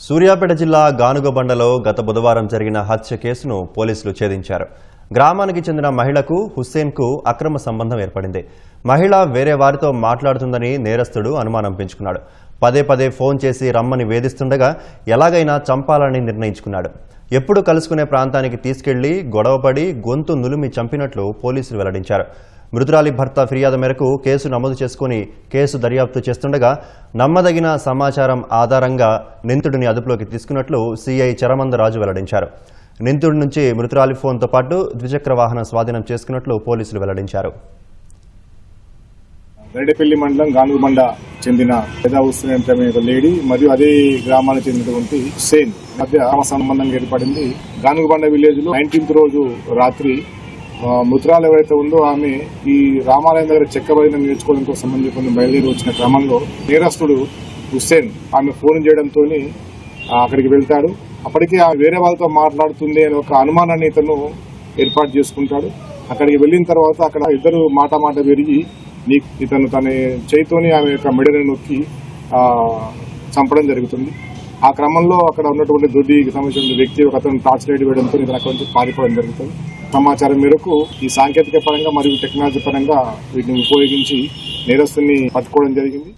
సూర్యాపేట జిల్లా గానుగబండలో గత బుధవారం జరిగిన హత్య కేసును పోలీసులు ఛేదించారు. గ్రామానికి చెందిన మహిళకు హుస్సేన్కు అక్రమ సంబంధం ఏర్పడింది. మహిళ వేరే వారితో మాట్లాడుతుందని నేరస్తుడు అనుమానం పెంచుకున్నాడు. పదే పదే ఫోన్ చేసి రమ్మని వేధిస్తుండగా ఎలాగైనా చంపాలని నిర్ణయించుకున్నాడు. ఎప్పుడు కలుసుకునే ప్రాంతానికి తీసుకెళ్లి గొడవపడి గొంతు నులిమి చంపినట్లు పోలీసులు వెల్లడించారు. మృతురాలి భర్త ఫిర్యాదు మేరకు కేసు నమోదు చేసుకుని కేసు దర్యాప్తు చేస్తుండగా నమ్మదగిన సమాచారం ఆధారంగా నిందితుడిని అదుపులోకి తీసుకున్నట్లు సీఐ చరమందరాజు వెల్లడించారు. నిందితుడి నుంచి మృతురాలి ఫోన్తో పాటు ద్విచక్ర వాహనం స్వాధీనం చేసుకున్నట్లు పోలీసులు వెల్లడించారు. రెడ్డిపల్లి మండలం గానుగబండ చెందిన హుస్సేన్ లేడీ మరియు అదే గ్రామానికి చెందినటువంటి హుస్సేన్ మధ్య సంబంధం ఏర్పడింది. గానుగబండ విలేజ్ లో 19th రోజు రాత్రి మృతురాలు ఎవరైతే ఉందో ఆమె ఈ రామాలయం దగ్గర చెక్క భజన నేర్చుకోవడం కోసం బయలుదేరి వచ్చిన క్రమంలో నేరస్తుడు హుస్సేన్ ఆమె ఫోన్ చేయడంతో అక్కడికి వెళ్తాడు. అప్పటికే ఆమె వేరే వాళ్ళతో మాట్లాడుతుంది అని ఒక అనుమానాన్ని ఇతను ఏర్పాటు చేసుకుంటాడు. అక్కడికి వెళ్లిన తర్వాత అక్కడ ఇద్దరు మాట పెరిగి ఇతను తన చేయితోని ఆమె యొక్క మెడని నొక్కి చంపడం జరుగుతుంది. ఆ క్రమంలో అక్కడ ఉన్నటువంటి దొడ్డికి సంబంధించిన వ్యక్తి ఒక అతను టార్చ్ లైట్ వేయడంతో ఇతను అక్కడి నుంచి పారిపోవడం జరుగుతుంది. సమాచారం మేరకు ఈ సాంకేతిక పరంగా మరియు టెక్నాలజీ పరంగా వీటిని ఉపయోగించి నేరస్తుని పట్టుకోవడం జరిగింది.